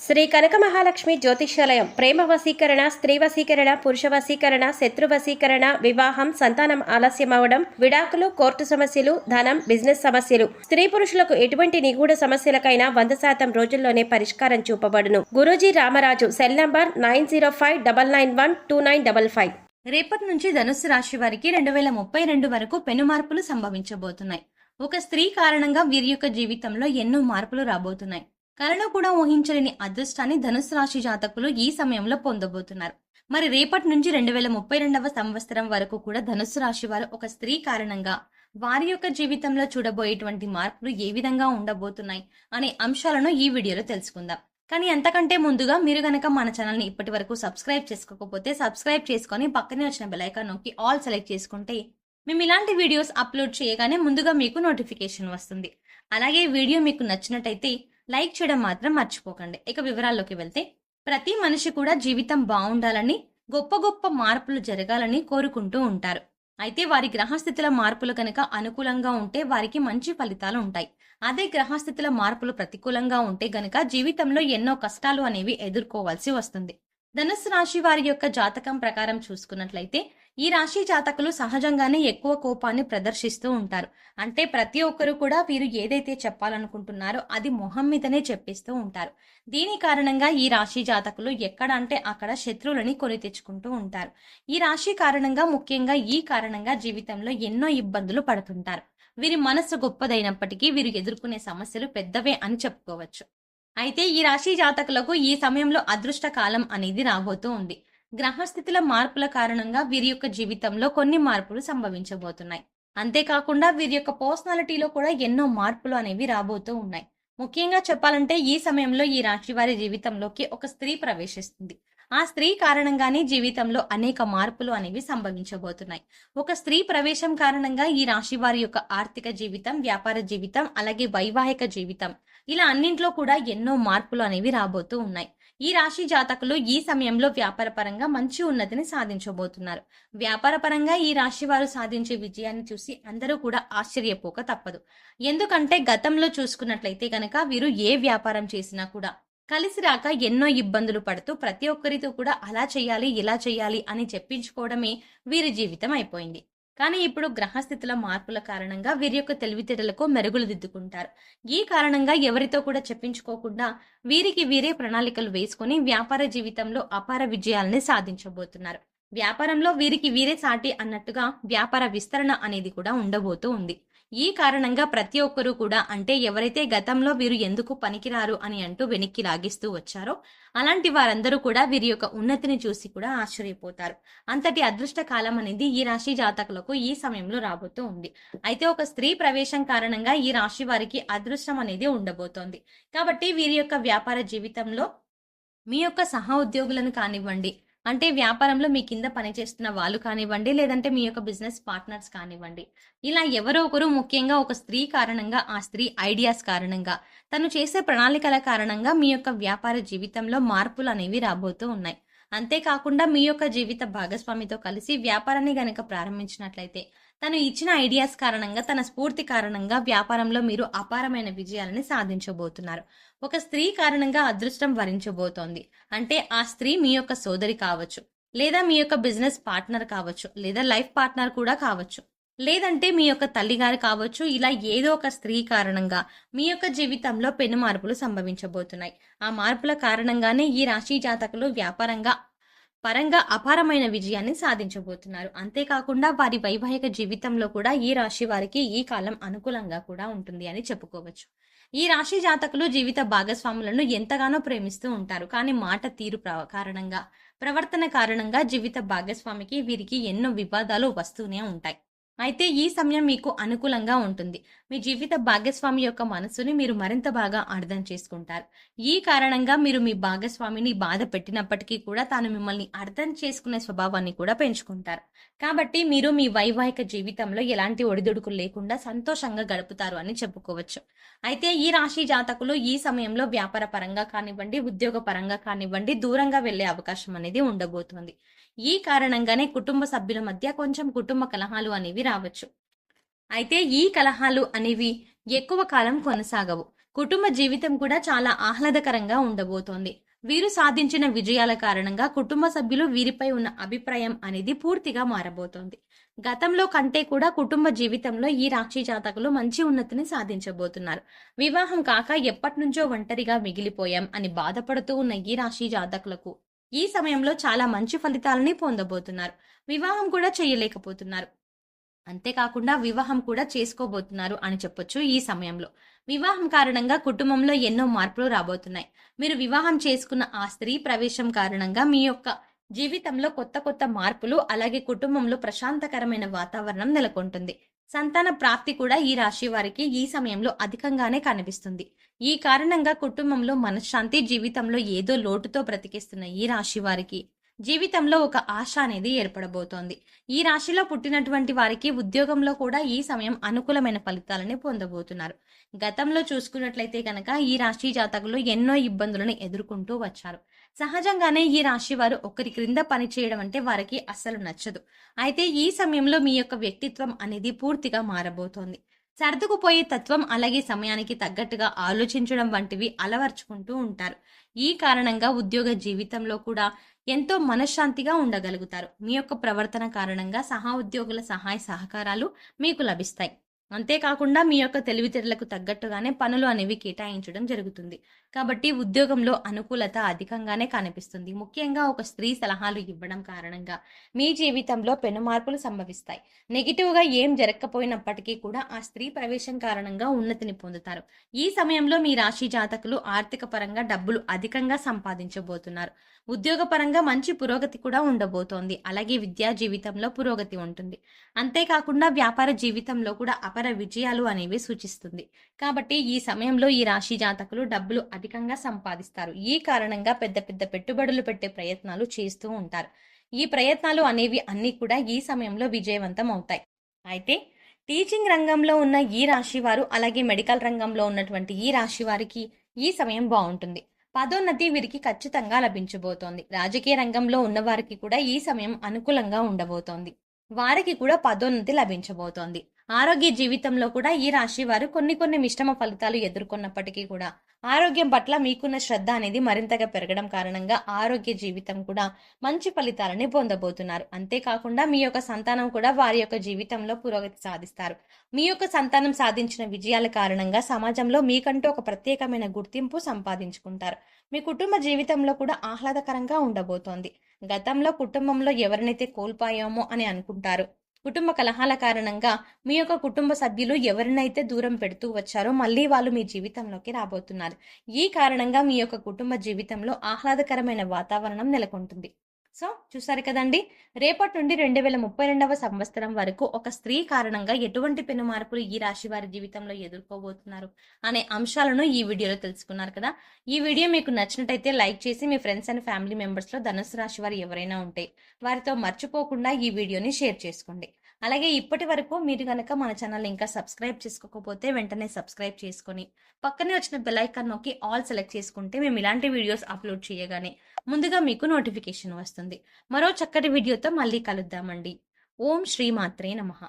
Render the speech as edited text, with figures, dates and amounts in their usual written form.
శ్రీ కనక మహాలక్ష్మి జ్యోతిష్యాలయం ప్రేమ వశీకరణ, స్త్రీ వశీకరణ, పురుష వశీకరణ, శత్రు వశీకరణ, వివాహం, సంతానం ఆలస్యం అవడం, విడాకులు, కోర్టు సమస్యలు, ధనం, బిజినెస్ సమస్యలు, స్త్రీ పురుషులకు ఎటువంటి నిగూఢ సమస్యలకైనా 100% రోజుల్లోనే పరిష్కారం చూపబడును. గురూజీ రామరాజు. Cell number 9059912955. రేపటి నుంచి ధనుస్సు రాశి వారికి 2032 వరకు పెను మార్పులు సంభవించబోతున్నాయి. ఒక స్త్రీ కారణంగా వీరి యొక్క జీవితంలో ఎన్నో మార్పులు రాబోతున్నాయి. కలలో కూడా ఊహించలేని అదృష్టాన్ని ధనుస్సు రాశి జాతకులు ఈ సమయంలో పొందబోతున్నారు. మరి రేపటి నుంచి 2032వ సంవత్సరం వరకు కూడా ధనుస్సు రాశి వారు ఒక స్త్రీ కారణంగా వారి యొక్క జీవితంలో చూడబోయేటువంటి మార్పులు ఏ విధంగా ఉండబోతున్నాయి అనే అంశాలను ఈ వీడియోలో తెలుసుకుందాం. కానీ అంతకంటే ముందుగా మీరు గనక మన ఛానల్ని ఇప్పటి వరకు సబ్స్క్రైబ్ చేసుకోకపోతే సబ్స్క్రైబ్ చేసుకొని పక్కనే వచ్చిన బెల్ ఐకాన్ నొక్కి ఆల్ సెలెక్ట్ చేసుకుంటే మేము ఇలాంటి వీడియోస్ అప్లోడ్ చేయగానే ముందుగా మీకు నోటిఫికేషన్ వస్తుంది. అలాగే వీడియో మీకు నచ్చినట్టయితే లైక్ చేయడం మాత్రం మర్చిపోకండి. ఇక వివరాల్లోకి వెళ్తే, ప్రతి మనిషి కూడా జీవితం బాగుండాలని, గొప్ప గొప్ప మార్పులు జరగాలని కోరుకుంటూ ఉంటారు. అయితే వారి గ్రహస్థితుల మార్పులు కనుక అనుకూలంగా ఉంటే వారికి మంచి ఫలితాలు ఉంటాయి. అదే గ్రహస్థితుల మార్పులు ప్రతికూలంగా ఉంటే గనక జీవితంలో ఎన్నో కష్టాలు అనేవి ఎదుర్కోవాల్సి వస్తుంది. ధనుస్సు రాశి వారి యొక్క జాతకం ప్రకారం చూసుకున్నట్లయితే, ఈ రాశి జాతకులు సహజంగానే ఎక్కువ కోపాన్ని ప్రదర్శిస్తూ ఉంటారు. అంటే ప్రతి ఒక్కరు కూడా వీరు ఏదైతే చెప్పాలనుకుంటున్నారో అది మొహం మీదనే చెప్పిస్తూ ఉంటారు. దీని కారణంగా ఈ రాశి జాతకులు ఎక్కడ అంటే అక్కడ శత్రువులని కొని తెచ్చుకుంటూ ఉంటారు. ఈ రాశి కారణంగా, ముఖ్యంగా ఈ కారణంగా జీవితంలో ఎన్నో ఇబ్బందులు పడుతుంటారు. వీరి మనస్సు గొప్పదైనప్పటికీ వీరు ఎదుర్కొనే సమస్యలు పెద్దవే అని చెప్పుకోవచ్చు. అయితే ఈ రాశి జాతకులకు ఈ సమయంలో అదృష్ట కాలం అనేది రాబోతూ ఉంది. గ్రహస్థితుల మార్పుల కారణంగా వీరి యొక్క జీవితంలో కొన్ని మార్పులు సంభవించబోతున్నాయి. అంతేకాకుండా వీరి యొక్క పర్సనాలిటీలో కూడా ఎన్నో మార్పులు అనేవి రాబోతూ ఉన్నాయి. ముఖ్యంగా చెప్పాలంటే ఈ సమయంలో ఈ రాశి వారి జీవితంలోకి ఒక స్త్రీ ప్రవేశిస్తుంది. ఆ స్త్రీ కారణంగానే జీవితంలో అనేక మార్పులు అనేవి సంభవించబోతున్నాయి. ఒక స్త్రీ ప్రవేశం కారణంగా ఈ రాశి వారి యొక్క ఆర్థిక జీవితం, వ్యాపార జీవితం, అలాగే వైవాహిక జీవితం, ఇలా అన్నింట్లో కూడా ఎన్నో మార్పులు అనేవి రాబోతూ ఉన్నాయి. ఈ రాశి జాతకులు ఈ సమయంలో వ్యాపార పరంగా మంచి ఉన్నతిని సాధించబోతున్నారు. వ్యాపార పరంగా ఈ రాశి వారు సాధించే విజయాన్ని చూసి అందరూ కూడా ఆశ్చర్యపోక తప్పదు. ఎందుకంటే గతంలో చూసుకున్నట్లయితే గనక వీరు ఏ వ్యాపారం చేసినా కూడా కలిసి రాక ఎన్నో ఇబ్బందులు పడుతూ ప్రతి ఒక్కరితో కూడా అలా చేయాలి, ఇలా చేయాలి అని చెప్పించుకోవడమే వీరి జీవితం అయిపోయింది. కానీ ఇప్పుడు గ్రహస్థితుల మార్పుల కారణంగా వీరి యొక్క తెలివితేటలకు మెరుగులు దిద్దుకుంటారు. ఈ కారణంగా ఎవరితో కూడా చెప్పించుకోకుండా వీరికి వీరే ప్రణాళికలు వేసుకుని వ్యాపార జీవితంలో అపార విజయాలని సాధించబోతున్నారు. వ్యాపారంలో వీరికి వీరే సాటి అన్నట్టుగా వ్యాపార విస్తరణ అనేది కూడా ఉండబోతూ ఉంది. ఈ కారణంగా ప్రతి ఒక్కరూ కూడా, అంటే ఎవరైతే గతంలో వీరు ఎందుకు పనికిరారు అని అంటూ వెనక్కి లాగిస్తూ వచ్చారో అలాంటి వారందరూ కూడా వీరి యొక్క ఉన్నతిని చూసి కూడా ఆశ్చర్యపోతారు. అంతటి అదృష్ట కాలం అనేది ఈ రాశి జాతకులకు ఈ సమయంలో రాబోతూ ఉంది. అయితే ఒక స్త్రీ ప్రవేశం కారణంగా ఈ రాశి వారికి అదృష్టం అనేది ఉండబోతోంది. కాబట్టి వీరి యొక్క వ్యాపార జీవితంలో మీ యొక్క సహా ఉద్యోగులను కానివ్వండి, అంటే వ్యాపారంలో మీ కింద పనిచేస్తున్న వాళ్ళు కానివ్వండి, లేదంటే మీ యొక్క బిజినెస్ పార్ట్నర్స్ కానివ్వండి, ఇలా ఎవరో ఒకరు, ముఖ్యంగా ఒక స్త్రీ కారణంగా, ఆ స్త్రీ ఐడియాస్ కారణంగా, తను చేసే ప్రణాళికల కారణంగా మీ యొక్క వ్యాపార జీవితంలో మార్పులు అనేవి రాబోతూ ఉన్నాయి. అంతేకాకుండా మీ యొక్క జీవిత భాగస్వామితో కలిసి వ్యాపారాన్ని గనక ప్రారంభించినట్లయితే తను ఇచ్చిన ఐడియాస్ కారణంగా, తన స్ఫూర్తి కారణంగా వ్యాపారంలో మీరు అపారమైన విజయాలని సాధించబోతున్నారు. ఒక స్త్రీ కారణంగా అదృష్టం వరించబోతోంది. అంటే ఆ స్త్రీ మీ యొక్క సోదరి కావచ్చు, లేదా మీ యొక్క బిజినెస్ పార్ట్నర్ కావచ్చు, లేదా లైఫ్ పార్ట్నర్ కూడా కావచ్చు, లేదంటే మీ యొక్క తల్లిగారు కావచ్చు. ఇలా ఏదో ఒక స్త్రీ కారణంగా మీ యొక్క జీవితంలో పెను మార్పులు సంభవించబోతున్నాయి. ఆ మార్పుల కారణంగానే ఈ రాశి జాతకులు వ్యాపారంగా పరంగా అపారమైన విజయాన్ని సాధించబోతున్నారు. అంతేకాకుండా వారి వైవాహిక జీవితంలో కూడా ఈ రాశి వారికి ఈ కాలం అనుకూలంగా కూడా ఉంటుంది అని చెప్పుకోవచ్చు. ఈ రాశి జాతకులు జీవిత భాగస్వాములను ఎంతగానో ప్రేమిస్తూ ఉంటారు. కానీ మాట తీరు కారణంగా, ప్రవర్తన కారణంగా జీవిత భాగస్వామికి వీరికి ఎన్నో వివాదాలు వస్తూనే ఉంటాయి. అయితే ఈ సమయం మీకు అనుకూలంగా ఉంటుంది. మీ జీవిత భాగస్వామి యొక్క మనసుని మీరు మరింత బాగా అర్థం చేసుకుంటారు. ఈ కారణంగా మీరు మీ భాగస్వామిని బాధ పెట్టినప్పటికీ కూడా తాను మిమ్మల్ని అర్థం చేసుకునే స్వభావాన్ని కూడా పెంచుకుంటారు. కాబట్టి మీరు మీ వైవాహిక జీవితంలో ఎలాంటి ఒడిదుడుకులు లేకుండా సంతోషంగా గడుపుతారు అని చెప్పుకోవచ్చు. అయితే ఈ రాశి జాతకులు ఈ సమయంలో వ్యాపార పరంగా కానివ్వండి, ఉద్యోగ పరంగా కానివ్వండి, దూరంగా వెళ్లే అవకాశం అనేది ఉండబోతోంది. ఈ కారణంగానే కుటుంబ సభ్యుల మధ్య కొంచెం కుటుంబ కలహాలు అనేవి రావచ్చు. అయితే ఈ కలహాలు అనేవి ఎక్కువ కాలం కొనసాగవు. కుటుంబ జీవితం కూడా చాలా ఆహ్లాదకరంగా ఉండబోతోంది. వీరు సాధించిన విజయాల కారణంగా కుటుంబ సభ్యులు వీరిపై ఉన్న అభిప్రాయం అనేది పూర్తిగా మారబోతోంది. గతంలో కంటే కూడా కుటుంబ జీవితంలో ఈ రాశి జాతకులు మంచి ఉన్నతిని సాధించబోతున్నారు. వివాహం కాక ఎప్పటినుంచో ఒంటరిగా మిగిలిపోయాం అని బాధపడుతూ ఉన్న ఈ రాశి జాతకులకు ఈ సమయంలో చాలా మంచి ఫలితాలని పొందబోతున్నారు. వివాహం కూడా చేయలేకపోతున్నారు. అంతేకాకుండా వివాహం కూడా చేసుకోబోతున్నారు అని చెప్పొచ్చు. ఈ సమయంలో వివాహం కారణంగా కుటుంబంలో ఎన్నో మార్పులు రాబోతున్నాయి. మీరు వివాహం చేసుకున్న ఆ స్త్రీ ప్రవేశం కారణంగా మీ యొక్క జీవితంలో కొత్త కొత్త మార్పులు, అలాగే కుటుంబంలో ప్రశాంతకరమైన వాతావరణం నెలకొంటుంది. సంతాన ప్రాప్తి కూడా ఈ రాశి వారికి ఈ సమయంలో అధికంగానే కనిపిస్తుంది. ఈ కారణంగా కుటుంబంలో మనశ్శాంతి, జీవితంలో ఏదో లోటుతో బ్రతికిస్తున్న ఈ రాశి వారికి జీవితంలో ఒక ఆశ అనేది ఏర్పడబోతోంది. ఈ రాశిలో పుట్టినటువంటి వారికి ఉద్యోగంలో కూడా ఈ సమయం అనుకూలమైన ఫలితాలని పొందబోతున్నారు. గతంలో చూసుకున్నట్లయితే కనుక ఈ రాశి జాతకులు ఎన్నో ఇబ్బందులను ఎదుర్కొంటూ వచ్చారు. సహజంగానే ఈ రాశి వారు ఒకరి క్రింద పని చేయడం అంటే వారికి అస్సలు నచ్చదు. అయితే ఈ సమయంలో మీ యొక్క వ్యక్తిత్వం అనేది పూర్తిగా మారబోతోంది. సర్దుకుపోయే తత్వం, అలాగే సమయానికి తగ్గట్టుగా ఆలోచించడం వంటివి అలవర్చుకుంటూ ఉంటారు. ఈ కారణంగా ఉద్యోగ జీవితంలో కూడా ఎంతో మనశ్శాంతిగా ఉండగలుగుతారు. మీ యొక్క ప్రవర్తన కారణంగా ఉద్యోగుల సహాయ సహకారాలు మీకు లభిస్తాయి. అంతేకాకుండా మీ యొక్క తెలివితేటలకు తగ్గట్టుగానే పనులు అనేవి కేటాయించడం జరుగుతుంది. కాబట్టి ఉద్యోగంలో అనుకూలత అధికంగానే కనిపిస్తుంది. ముఖ్యంగా ఒక స్త్రీ సలహాలు ఇవ్వడం కారణంగా మీ జీవితంలో పెను మార్పులు సంభవిస్తాయి. నెగిటివ్గా ఏం జరగకపోయినప్పటికీ కూడా ఆ స్త్రీ ప్రవేశం కారణంగా ఉన్నతిని పొందుతారు. ఈ సమయంలో మీ రాశి జాతకులు ఆర్థిక పరంగా డబ్బులు అధికంగా సంపాదించబోతున్నారు. ఉద్యోగపరంగా మంచి పురోగతి కూడా ఉండబోతోంది. అలాగే విద్యా జీవితంలో పురోగతి ఉంటుంది. అంతేకాకుండా వ్యాపార జీవితంలో కూడా అపర విజయాలు అనేవి సూచిస్తుంది. కాబట్టి ఈ సమయంలో ఈ రాశి జాతకులు డబ్బులు అధికంగా సంపాదిస్తారు. ఈ కారణంగా పెద్ద పెద్ద పెట్టుబడులు పెట్టే ప్రయత్నాలు చేస్తూ ఉంటారు. ఈ ప్రయత్నాలు అనేవి అన్ని కూడా ఈ సమయంలో విజయవంతం అవుతాయి. అయితే టీచింగ్ రంగంలో ఉన్న ఈ రాశి వారు, అలాగే మెడికల్ రంగంలో ఉన్నటువంటి ఈ రాశి వారికి ఈ సమయం బాగుంటుంది. పదోన్నతి వీరికి ఖచ్చితంగా లభించబోతోంది. రాజకీయ రంగంలో ఉన్న వారికి కూడా ఈ సమయం అనుకూలంగా ఉండబోతోంది. వారికి కూడా పదోన్నతి లభించబోతోంది. ఆరోగ్య జీవితంలో కూడా ఈ రాశి వారు కొన్ని మిశ్రమ ఫలితాలు ఎదుర్కొన్నప్పటికీ కూడా ఆరోగ్యం పట్ల మీకున్న శ్రద్ధ అనేది మరింతగా పెరగడం కారణంగా ఆరోగ్య జీవితం కూడా మంచి ఫలితాలని పొందబోతున్నారు. అంతేకాకుండా మీ యొక్క సంతానం కూడా వారి యొక్క జీవితంలో పురోగతి సాధిస్తారు. మీ యొక్క సంతానం సాధించిన విజయాల కారణంగా సమాజంలో మీకంటూ ఒక ప్రత్యేకమైన గుర్తింపు సంపాదించుకుంటారు. మీ కుటుంబ జీవితంలో కూడా ఆహ్లాదకరంగా ఉండబోతోంది. గతంలో కుటుంబంలో ఎవరినైతే కోల్పోయామో అని అనుకుంటారు. కుటుంబ కలహాల కారణంగా మీ యొక్క కుటుంబ సభ్యులు ఎవరినైతే దూరం పెడుతూ వచ్చారో మళ్ళీ వాళ్ళు మీ జీవితంలోకి రాబోతున్నారు. ఈ కారణంగా మీ యొక్క కుటుంబ జీవితంలో ఆహ్లాదకరమైన వాతావరణం నెలకొంటుంది. సో చూసారు కదండి, రేపటి నుండి 2032వ సంవత్సరం వరకు ఒక స్త్రీ కారణంగా ఎటువంటి పెను మార్పులు ఈ రాశి వారి జీవితంలో ఎదుర్కోబోతున్నారు అనే అంశాలను ఈ వీడియోలో తెలుసుకున్నారు కదా. ఈ వీడియో మీకు నచ్చినట్టయితే లైక్ చేసి మీ ఫ్రెండ్స్ అండ్ ఫ్యామిలీ మెంబర్స్ లో ధనుసు రాశి వారు ఎవరైనా ఉంటే వారితో మర్చిపోకుండా ఈ వీడియోని షేర్ చేసుకోండి. అలాగే ఇప్పటి వరకు మీరు కనుక మన ఛానల్ ఇంకా సబ్స్క్రైబ్ చేసుకోకపోతే వెంటనే సబ్స్క్రైబ్ చేసుకొని పక్కనే వచ్చిన బెల్ ఐకాన్ నొక్కి ఆల్ సెలెక్ట్ చేసుకుంటే మేము ఇలాంటి వీడియోస్ అప్లోడ్ చేయగానే ముందుగా మీకు నోటిఫికేషన్ వస్తుంది. మరో చక్కటి వీడియోతో మళ్ళీ కలుద్దామండి. ఓం శ్రీ మాత్రే నమః.